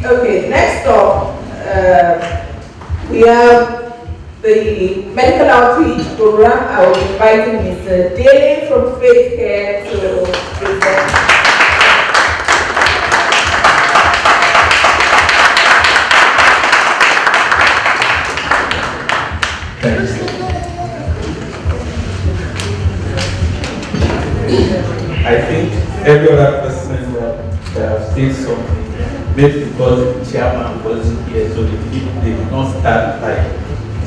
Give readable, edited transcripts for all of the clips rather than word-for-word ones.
Okay, next up, we have the medical outreach program. I will be inviting Mr. Dele from FaithCare to present. Thanks. I think every other person that said something, maybe because the chairman wasn't here, so they did not start like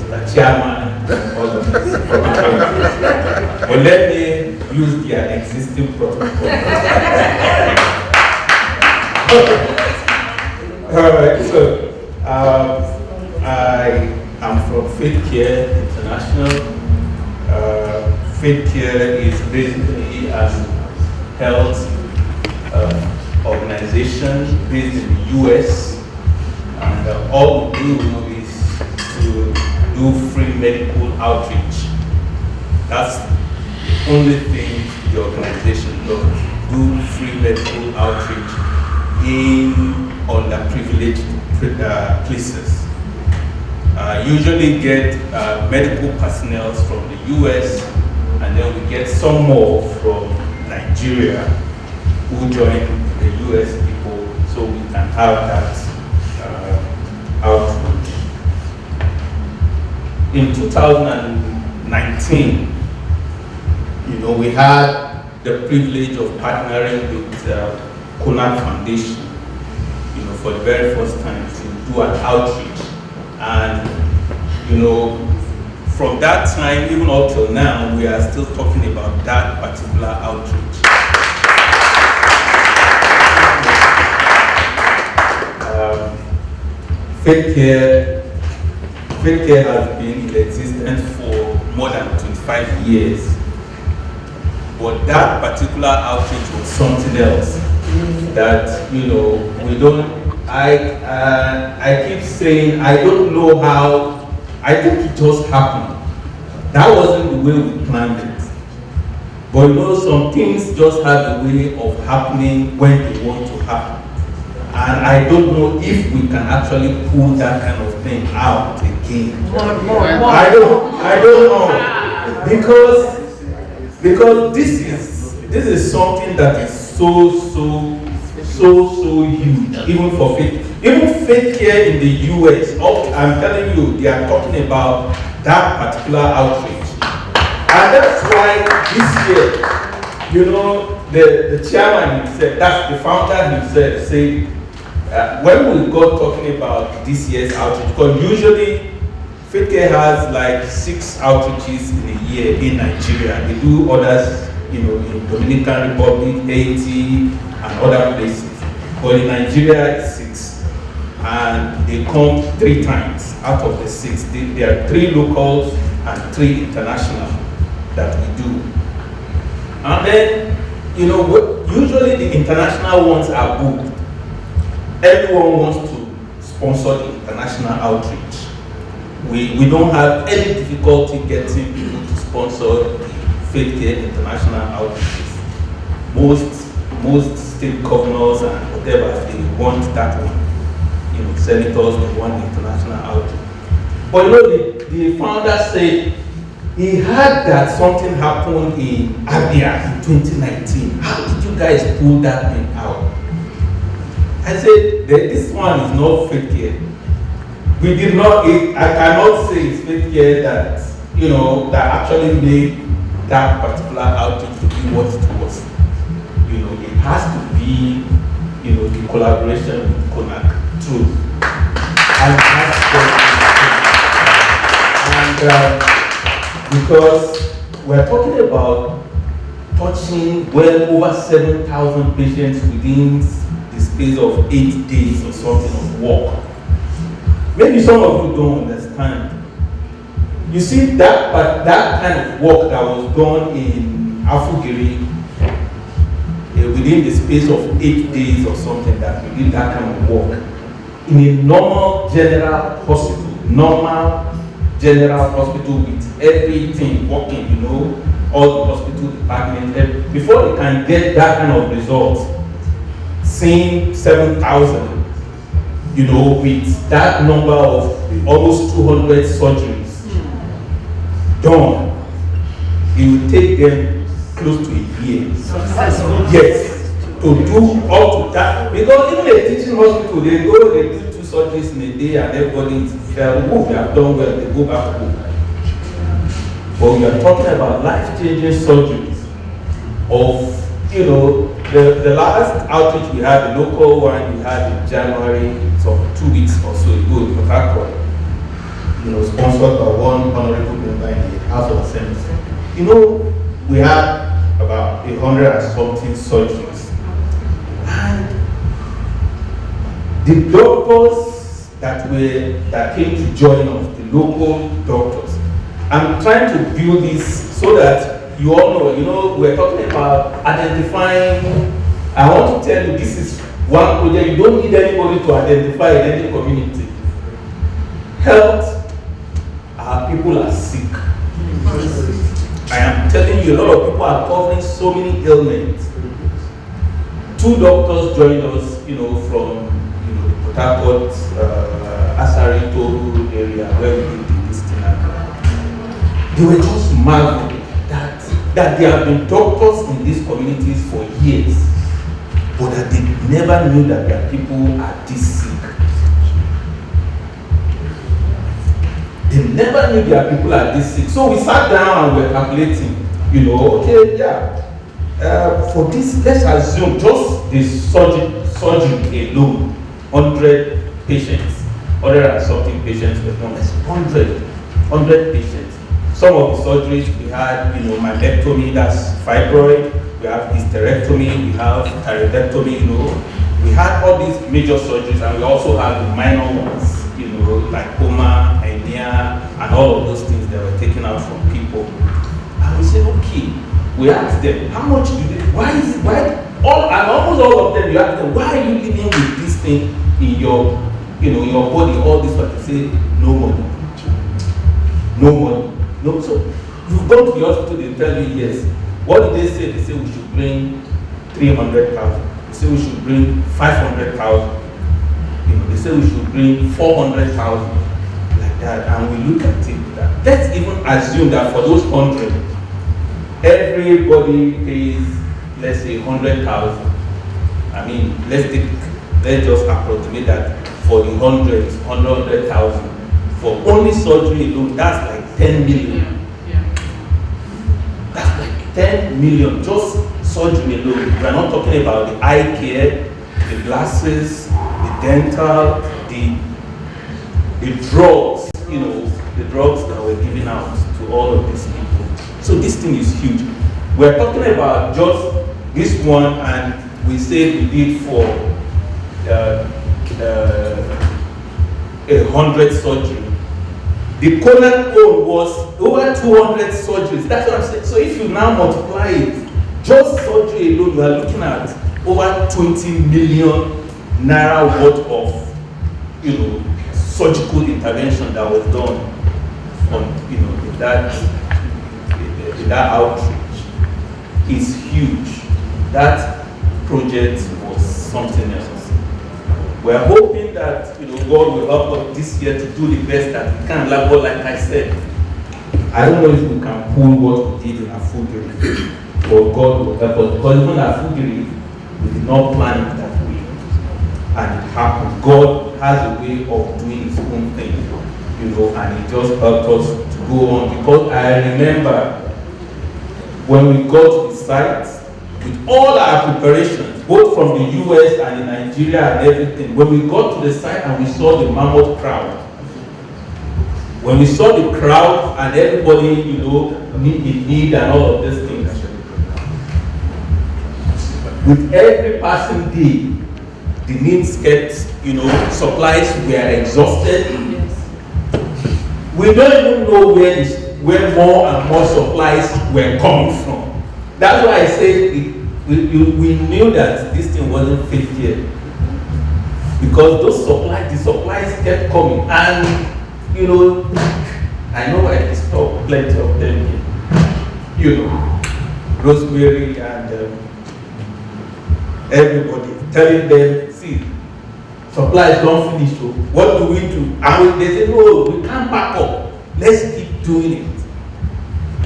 the chairman and all of this. But let me use their existing protocol. Alright, so I am from FaithCare International. FaithCare is basically a health organization based in the US, and all we do is to do free medical outreach. That's the only thing the organization does, do free medical outreach in underprivileged places. Usually get medical personnel from the US, and then we get some more from Nigeria who join the US people, so we can have that outreach. In 2019, we had the privilege of partnering with Connak Foundation, for the very first time to do an outreach. And, from that time, even up till now, we are still talking about that particular outreach. FaithCare has been in existence for more than 25 years. But that particular outreach was something else that, we don't, I keep saying, I don't know how, I think it just happened. That wasn't the way we planned it. But some things just have a way of happening when they want to happen. And I don't know if we can actually pull that kind of thing out again. I don't know. Because this is something that is so huge, even for faith. Even FaithCare in the US, I'm telling you, they are talking about that particular outreach. And that's why this year, the chairman himself, that's the founder himself, said, when we got talking about this year's outreach, because usually FaithCare has like 6 outreaches in a year in Nigeria. They do others, in Dominican Republic, Haiti, and other places. But in Nigeria, it's 6. And they come 3 times out of the 6. There are 3 locals and 3 international that we do. And then, usually the international ones are booked. Everyone wants to sponsor the international outreach. We don't have any difficulty getting people to sponsor the FaithCare international outreaches. Most state governors and whatever, they want that one. Senators, they want the international outreach. But the founder said he heard that something happened in Abia in 2019. How did you guys pull that thing out? I said, this one is not FaithCare. We did not, I cannot say it's FaithCare that, that actually made that particular outreach to be what it was. It has to be, the collaboration with Connak too. And because we're talking about touching well over 7,000 patients within the space of 8 days or something of work. Maybe some of you don't understand. You see that kind of work that was done in Afugiri within the space of 8 days or something, that we did that kind of work in a normal general hospital with everything working, all the hospital departments, before they can get that kind of results, seeing 7,000 you know, with that number of almost 200 surgeries done, it will take them close to a year. Yes, to do up to that. Because even a teaching hospital, they do 2 surgeries in a day and everybody is felt, oh, they have done well, they go back home. But we are talking about life-changing surgeries of, you know, the last outreach we had, the local one we had in January, so 2 weeks or so ago in Port Harcourt, you know, sponsored by one honorable member in the House of Assembly. You know, we had about 100 and something surgeries. And the doctors that came to join us, the local doctors, I'm trying to build this so that you all know, you know, we're talking about identifying. I want to tell you, this is one project. You don't need anybody to identify in any community. Health, our people are sick. I am telling you, a lot of people are covering so many ailments. 2 doctors joined us, you know, from, you know, the Port Harcourt, Asari, Toru area where we did this thing. They were just marveling that there have been doctors in these communities for years, but that they never knew that their people are this sick. They never knew their people are this sick. So we sat down and we were calculating, you know, okay, yeah, for this, let's assume just the surgery alone, 100 patients, 100 and something patients were done. 100 patients. Some of the surgeries we had, you know, myectomy, that's fibroid, we have hysterectomy, we have thyroidectomy, you know. We had all these major surgeries and we also had the minor ones, you know, like coma, hernia, and all of those things that were taken out from people. And we said, okay, we asked them, how much do they, almost all of them, you ask them, why are you living with this thing in your, you know, in your body, all this, but they say, no money. No money. No, so you've gone to the hospital, they tell you yes. What did they say? They say we should bring 300,000. They say we should bring 500,000. You know, they say we should bring 400,000, like that. And we look at it. Let's even assume that for those 100, everybody pays, let's say 100,000. I mean, let's just approximate that for the 100,000. For only surgery alone, that's like 10 million. That's like 10 million, just surgery alone. We're not talking about the eye care, the glasses, the dental, the drugs, you know, the drugs that we're giving out to all of these people. So this thing is huge. We're talking about just this one, and we say we did for 100 surgery. The Connak own was over 200 surgeries. That's what I'm saying. So if you now multiply it, just surgery alone, you are looking at over 20 million naira worth of, you know, surgical intervention that was done on, you know, in that outreach. Is huge. That project was something else. We're hoping that, you know, God will help us this year to do the best that we can. But like I said, I don't know if we can pull what we did in our food relief, but God will help us. Because even our food relief, we did not plan it that way, and it happened. God has a way of doing His own thing, you know, and He just helped us to go on. Because I remember when we got to the site, with all our preparations, both from the US and in Nigeria and everything, when we got to the site and we saw the mammoth crowd, when we saw the crowd and everybody, you know, in need and all of these things, with every passing day, the needs kept, you know, supplies were exhausted. We don't even know where more and more supplies were coming from. That's why I say we knew that this thing wasn't FaithCare, because the supplies kept coming, and you know, I know I disturbed plenty of them here. You know, Rosemary and everybody, telling them, see, supplies don't finish. So what do we do? And they say, no, we can't back up. Let's keep doing it.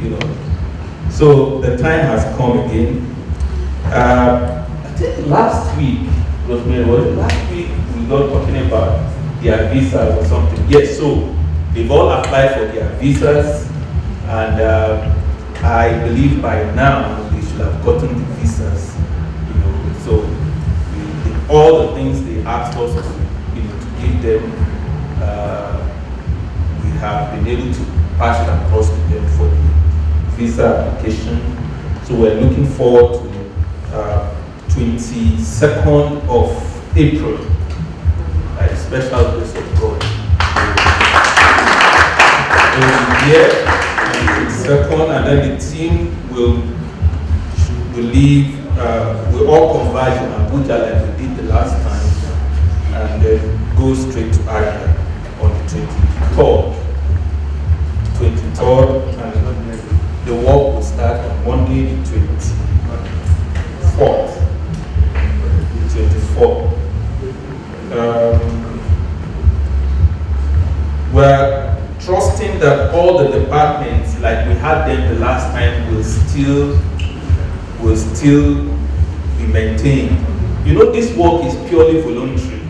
You know. So the time has come again. I think last week, Rosemary, was it last week we got talking about their visas or something? Yes, so they've all applied for their visas, and I believe by now they should have gotten the visas. You know, so all the things they asked us to, you know, to give them, we have been able to pass it across to them for the visa application. So we're looking forward to 22nd of April, by a special grace of God. They will be here on the 22nd, and then the team will leave. We'll all converge in Abuja like we did the last time, and then go straight to Accra on the 23rd. And the work will start on Monday the 24th. We're trusting that all the departments, like we had them the last time, will still be maintained. You know, this work is purely voluntary,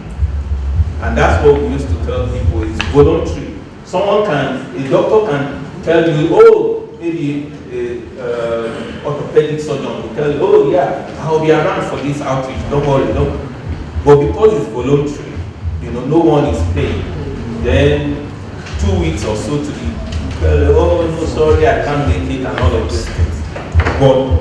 and that's what we used to tell people, it's voluntary. A doctor can tell you, oh, maybe orthopedic surgeon will tell you, oh yeah, I'll be around for this outreach, don't worry, no. But because it's voluntary, you know, no one is paid. Then 2 weeks or so to be, oh no, sorry, I can't make it, and all of these things. But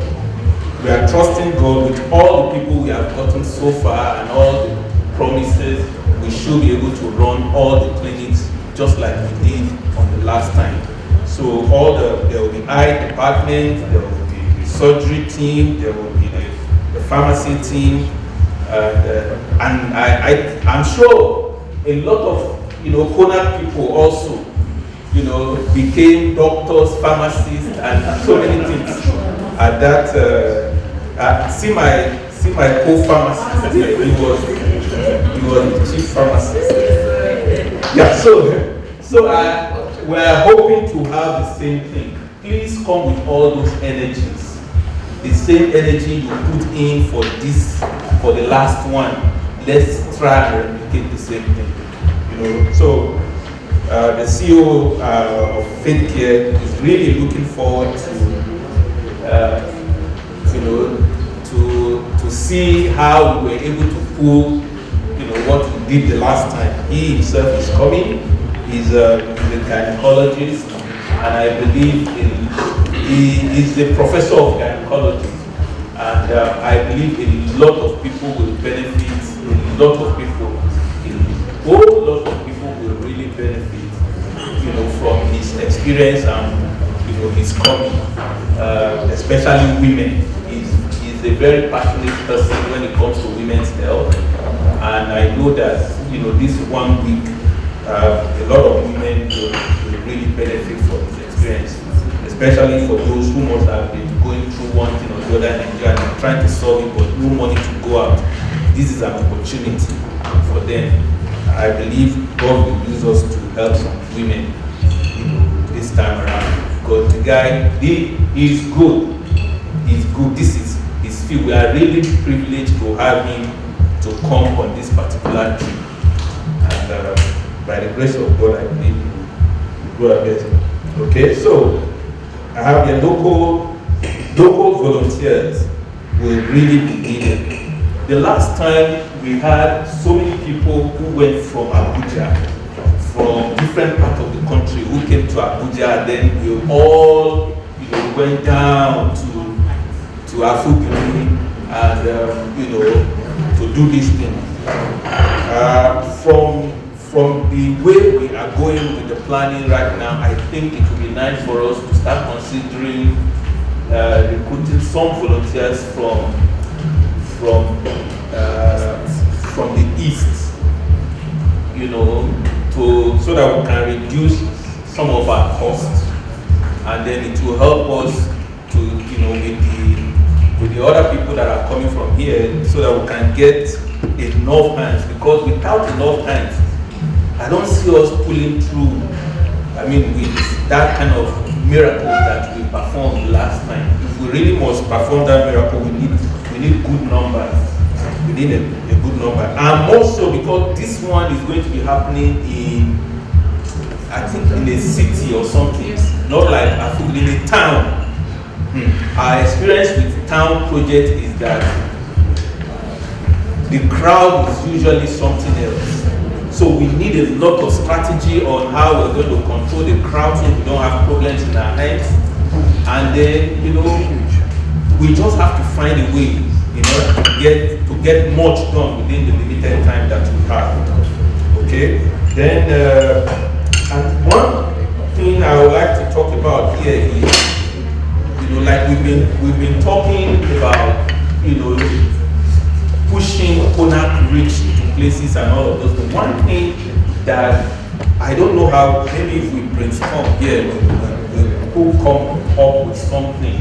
we are trusting God with all the people we have gotten so far and all the promises. We should be able to run all the clinics just like we did on the last time. So there will be eye department, there will be the surgery team, there will be the pharmacy team, and I'm sure a lot of, you know, Connak people also, you know, became doctors, pharmacists, and so many things. At that, see my co-pharmacist. He was the chief pharmacist. Yeah. So we're hoping to have the same thing. Please come with all those energies. The same energy you put in for the last one. Let's try and replicate the same thing. You know. So the CEO of FaithCare is really looking forward to see how we were able to pull, you know, what we did the last time. He himself is coming. He's a gynecologist, and I believe he is the professor of gynecology. And I believe a lot of people will benefit. A whole lot of people will really benefit, you know, from his experience and, you know, his coming, especially women. He's a very passionate person when it comes to women's health, and I know that, you know, this 1 week, a lot of women will really benefit from his experience, especially for those who must have been going through one thing or the other in Nigeria and trying to solve it, but no money to go out. This is an opportunity for them. I believe God will use us to help some women, you know, this time around. Because the guy, he's good. He's good. This is his field. We are really privileged to have him to come on this particular trip. And by the grace of God, I believe we will do our best. Okay, so I have the local volunteers will really be needed. The last time we had so many people who went from Abuja, from different parts of the country, who came to Abuja, then we all, you know, went down to Afubili and you know, to do this thing. From the way we are going with the planning right now, I think it would be nice for us to start considering recruiting some volunteers from the east, you know, so that we can reduce some of our costs, and then it will help us to, you know, with the other people that are coming from here, so that we can get enough hands, because without enough hands, I don't see us pulling through. I mean, with that kind of miracle that we performed last time. If we really must perform that miracle, we need good numbers. We need a good number. And more so because this one is going to be happening in, I think, in a city or something. Not like in a town. Our experience with town project is that the crowd is usually something else. So we need a lot of strategy on how we're going to control the crowd so we don't have problems in our heads. And then, we just have to find a way, to get much done within the limited time that we have. Okay? Then, and one thing I would like to talk about here is, like we've been talking about, pushing Connak reach to places and all of those things. One thing that I don't know how, maybe if we brainstorm here, we'll come up with something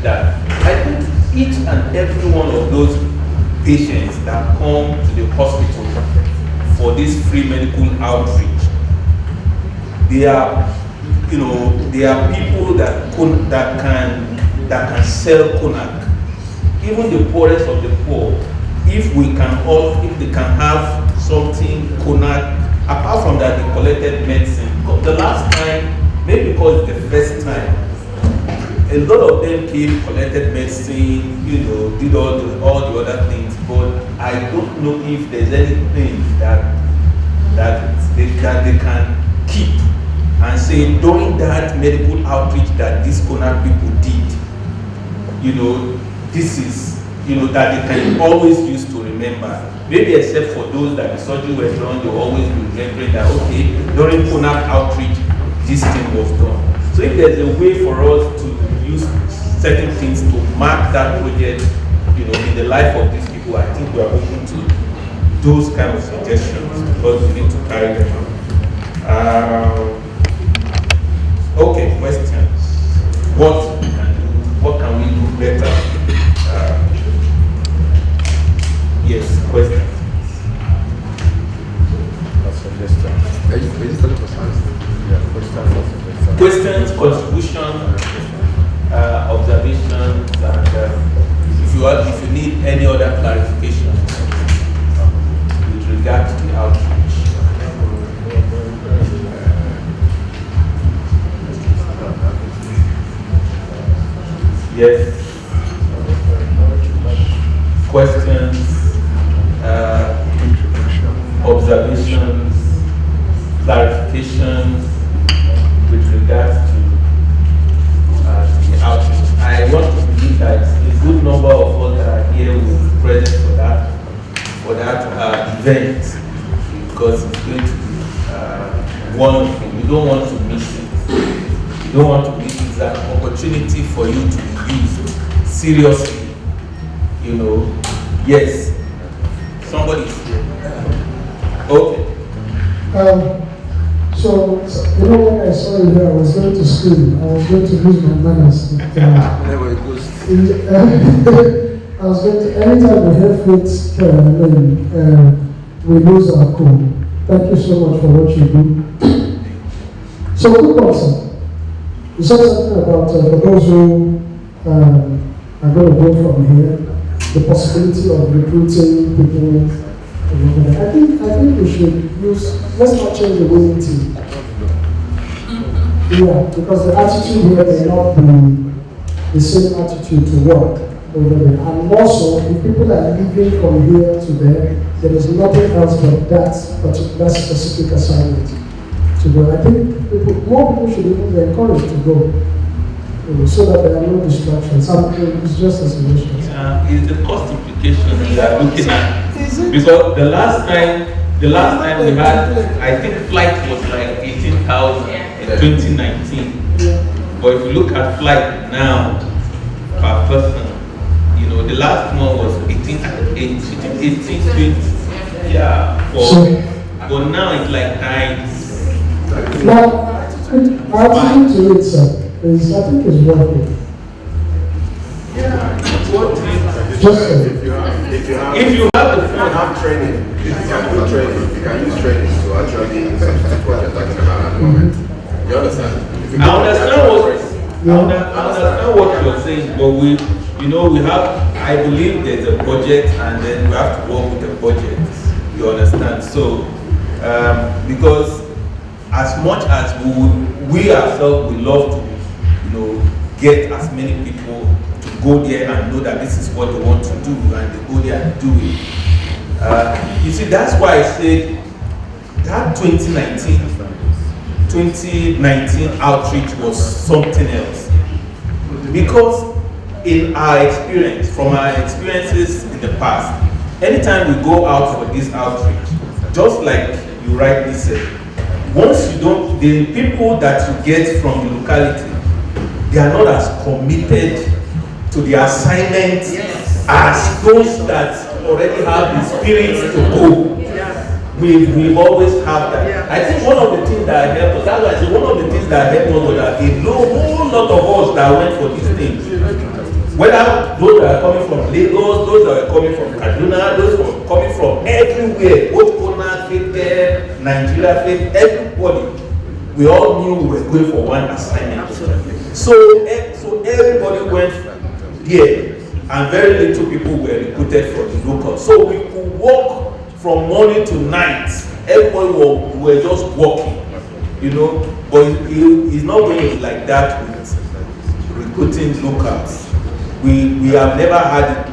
that I think each and every one of those patients that come to the hospital for this free medical outreach, they are people that can sell Connak. Even the poorest of the poor, if they can have something Connak, apart from that, they collected medicine. The last time, maybe because it's the first time, a lot of them came, collected medicine, did all the other things. But I don't know if there's anything that they can keep and say during that medical outreach that these Connak people did, this is, that they can always use to remember. Maybe except for those that the surgery was done, they'll always be remembering that, okay, during Connak outreach, this thing was done. So if there's a way for us to use certain things to mark that project, in the life of these people, I think we are open to those kind of suggestions because we need to carry them out. Okay, questions. What can we do better? Yes, questions. Questions, contribution, observations, and if you need any other clarification with regard to the outreach. Yes. Questions, observations, clarifications with regards to the outreach. I want to believe that a good number of us that are here will be present for that event, because it's going to be wonderful. You don't want to miss it. You don't want to miss it. It's an opportunity for you to be used seriously. Yes. Somebody's here. Okay. So when I saw you here, I was going to scream. I was going to lose my manners. I was going to, anytime we hear FaithCare, we lose our cool. Thank you so much for what you do. So, good person. You said something about for those who are going to go from here, the possibility of recruiting people. I think we should let's not change the winning team. Yeah, because the attitude here may not be the same attitude to work over there. And also, if people are leaving from here to there is nothing else but that specific assignment to go. I think more people should even be encouraged to go, so that there are no distractions. It's just a suggestion. Is the cost implication we are looking at? Because the last time we had, I think flight was like 18,000 in 2019. Yeah. But if you look at flight now per person, the last one was 18, 20. Yeah. But now it's like times. Now, our attitude to it, sir, I think is working. Yeah. Just If you have the You can have training. You can do training. You can use training to actually substitute what you're talking about at the moment. You understand? I understand what you're saying, but we have, I believe there's a budget and then we have to work with the budget. You understand? So, because as much as we ourselves would love to, get as many people to go there and know that this is what they want to do and they go there and do it. You see, that's why I said that 2019 outreach was something else. Because in our experience, from our experiences in the past, anytime we go out for this outreach, just like you rightly said, once the people that you get from the locality, they are not as committed to the assignment as those that already have the spirit to go. We always have that. I think one of the things that helped us, that's why I say one of the things that helped us was that a whole lot of us that went for these things, whether those that are coming from Lagos, those that are coming from Kaduna, those that are coming from everywhere, both Connak, FaithCare, Nigeria, Faith, everybody, we all knew we were going for one assignment. So everybody went there, and very little people were recruited from the local. So we could walk from morning to night. Everybody were just walking, But it's not going like that with recruiting locals. We have never had it,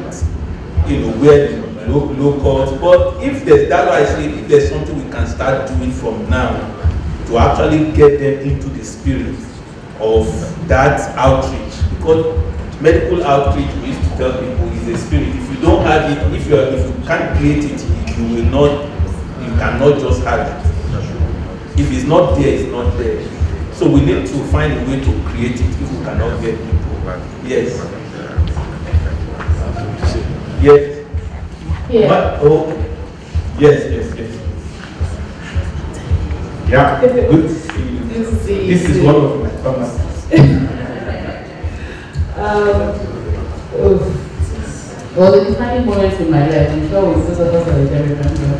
where the locals. But if there's if there's something we can start doing from now to actually get them into the spirit of that outreach, because medical outreach, we used to tell people, is a spirit. If you don't have it, if you can't create it, you cannot just have it. If it's not there, it's not there. So we need to find a way to create it if we cannot get people. Yes. Yes. Yeah. But, yes. Yeah. Good to see you. Good to see you. This is one of my pharmacies. Well, the defining moments in my life, I'm sure we both of us are very remember.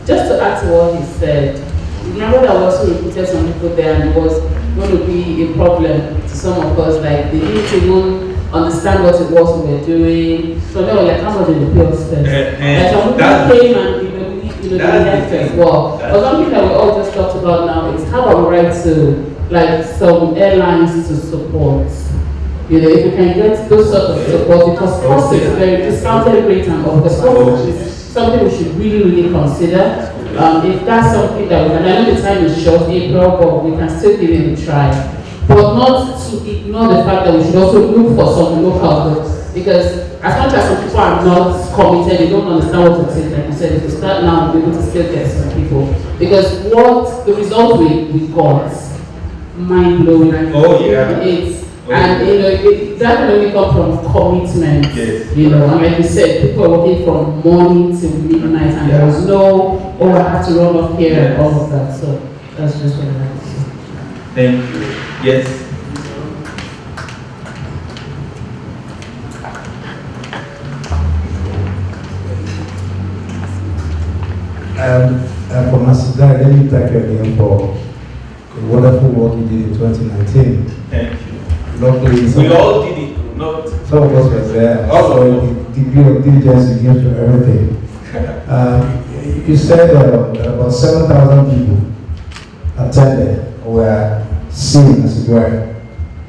Just to add to what he said, remember that we also recruited some people there, and it was going to be a problem to some of us. Like, they didn't even understand what it was we were doing. So they were like, how much did they pay us first? And some people came and they left as well. But something that we all just talked about now is how about we write to like some airlines to support. If we can get those sort of support, because cost is very discounted rate and all, because cost is something we should really consider. If that's something that we can, I know the time is short, April, but we can still give it a try. But not to ignore the fact that we should also look for some locals, because as much as some people are not committed, they don't understand what it is. Like you said, if we start now, we'll be able to still get some people. Because what the result we got, mind blowing. Oh yeah. And that can only come from commitment. Yes. And like you said, people are working from morning till midnight, and there was no, I have to run off here and all of that. So that's just what I have to say. Thank you. Yes. For Masida, let me thank you again for the wonderful work you did in 2019. Thank you. Luckily, we all did it. Not some of us were there. So the degree of diligence you give to everything. You said about 7,000 people attended or were seen, as it were.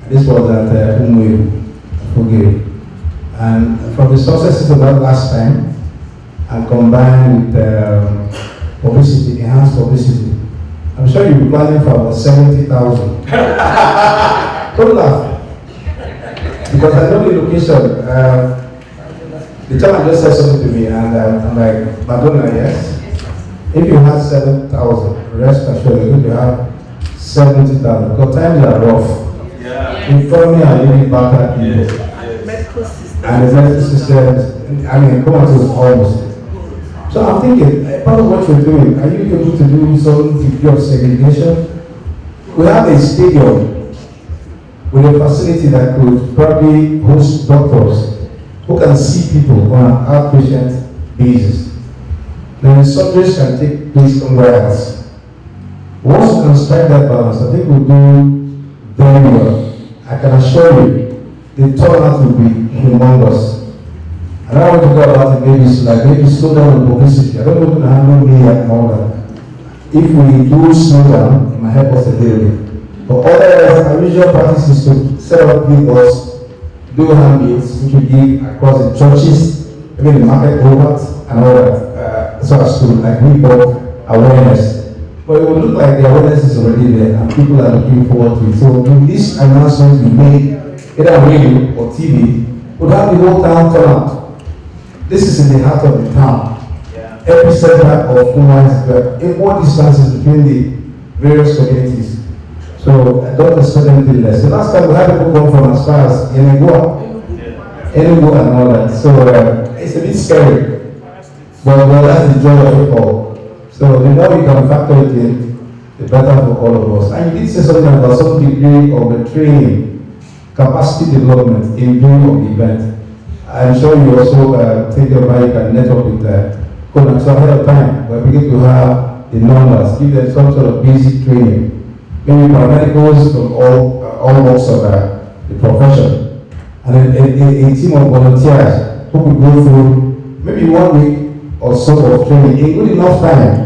This was at Umuyu, and from the successes of that last time, and combined with publicity, enhanced publicity, I'm sure you'll be planning for about 70,000. Don't laugh. Because I know the location. The chairman just said something to me, and I'm like, Madonna, yes? If you have 7,000, rest assured you're going to have 70,000. Because times are rough. Yeah. The economy are really back at people. Medical system. And the medical systems, come on to almost. So I'm thinking, part of what you're doing, are you able to do some degree of segregation? We have a stadium with a facility that could probably host doctors who can see people on an outpatient basis. Then the surgeries can take place somewhere else. Once we can strike that balance, I think we'll do very well. I can assure you, the turnout will be humongous. And I want to go about it maybe slow down the publicity. I don't know if we can handle media and all that. If we do slow down, it might help us a little bit. But otherwise, our usual practice is to set up billboards, do handbills, which we give across the churches, maybe the market overt and all that, so as to like report awareness. But it will look like the awareness is already there and people are looking forward to it. So with these announcements we made, either on radio or TV, we'll have the whole town turn out. This is in the heart of the town. Yeah. Epicenter of human rights, equal distances between the various communities. So I don't expect anything less. The last time we had people come from as far as Enugu and all that. So it's a bit scary. But that's the joy of it all. So the more we can factor it in, the better for all of us. And you did say something about some degree of the training, capacity development in doing of the event. I'm sure you also take your mic and network with Connak. So ahead of time, we're beginning to have the numbers, give them some sort of basic training. Maybe paramedicals from all walks of the profession. And then a team of volunteers who will go through maybe 1 week or so of training in good enough time.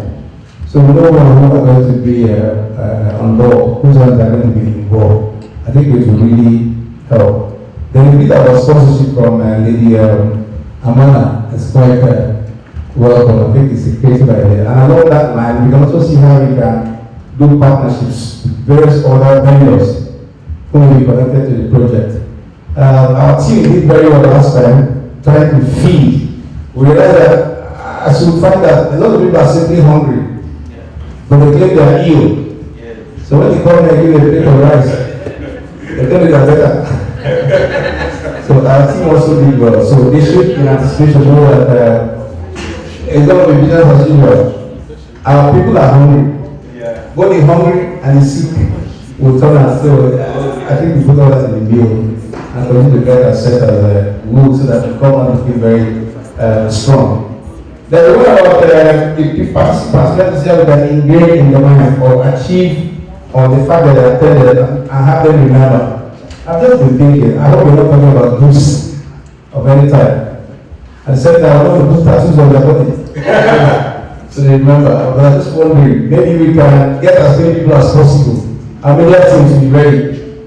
So we know who are going to be on board, who's going to be involved. I think it will really help. Then we did our sponsorship from Lady Amana. It's quite welcome. I think it's a creative idea. And along that line, we can also see how we can do partnerships with various other vendors who will be connected to the project. Our team did very well last time, trying to feed. We realized that as you find that a lot of people are simply hungry, but they claim they are ill. So when you come here and give a plate of rice, they tell you they are better. So our team also did well. So they should, in anticipation, know that it's going to be business as usual. Our people are hungry. When they're hungry and they're sick, we'll turn out. So I think we put all that in the bill and continue to get us set as a rule so that we come out and feel very strong. Then what about the participants? Let us see how we can engage in the mind or achieve on the fact that they attended and have them remember. I've just been thinking, I hope you're not talking about groups of any type. I said that I want to put tattoos on their body. So they remember. But I'm just wondering, maybe we can get as many people as possible. And media teams to be ready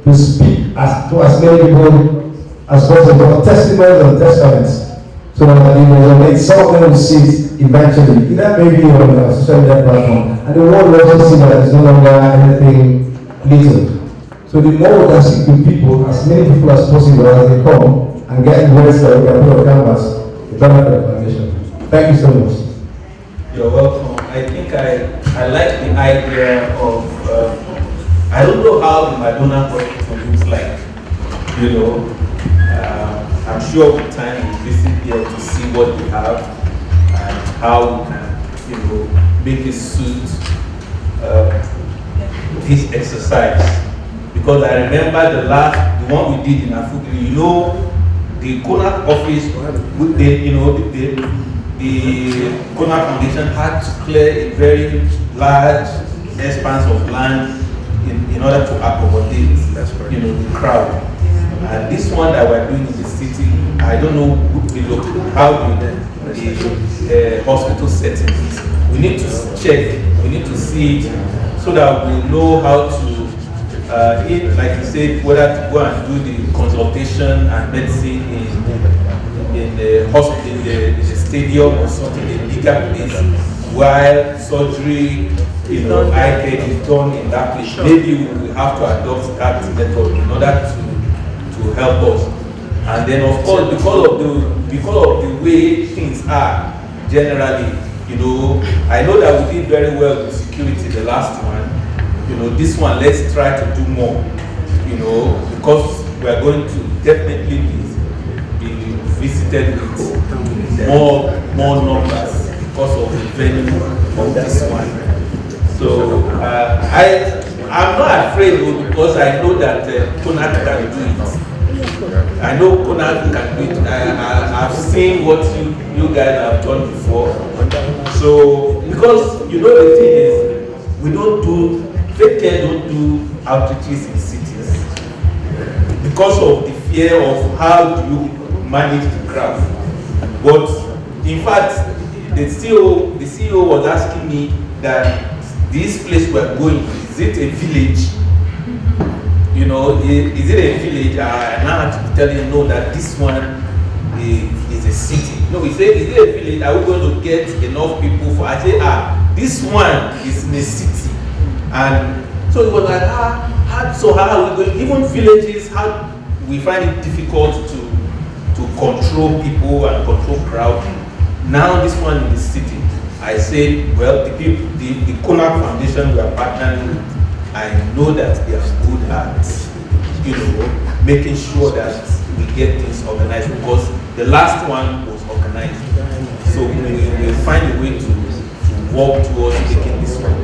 to speak to as many people as possible. Testimonies and testaments. So that they resonate. Some of them will see it eventually. Either maybe on a social media platform. And the world will also see that it's no longer anything little. So the more we can speak to people, as many people as possible as they come and get words that we can put on canvas, the better for the foundation. Thank you so much. You're welcome. I think I like the idea of, I don't know how the Madonna hospital looks like. You know, I'm sure with time we'll visit here to see what we have and how we can, you know, make it suit this exercise. Because I remember the one we did in Afugri, you know, the Connak office, the Connak Foundation had to clear a very large expanse of land in order to accommodate, you know, the crowd. And this one that we're doing in the city, I don't know how the hospital setting is. We need to check, we need to see it so that we know how to like you said, whether to go and do the consultation and medicine in the hospital, in the stadium or something, a bigger place, while surgery, you know, eye care is done in that place. Maybe we will have to adopt that method in order to help us. And then, of course, because of the way things are generally, you know, I know that we did very well with security the last one. You know, this one, let's try to do more, you know, because we are going to definitely be visited with more numbers because of the venue of this one. So I'm not afraid though, because I know that Connak can do it. I know Connak can do it. I've seen what you guys have done before. So, because you know the thing is, we don't do, FaithCare don't do outreaches in cities because of the fear of how do you manage the crowd. But in fact, the CEO was asking me that this place we're going, is it a village? You know, is it a village? I now have to tell him no, that this one is a city. No, he said, is it a village? Are we going to get enough people for? I say, this one is in a city. And so it was like, so how are we going? Even villages, how we find it difficult to control people and control crowd. Now this one in the city, I said, well, the Connak Foundation we are partnering with, I know that they are good at, making sure that we get things organized, because the last one was organized. So we will find a way to work towards making this one.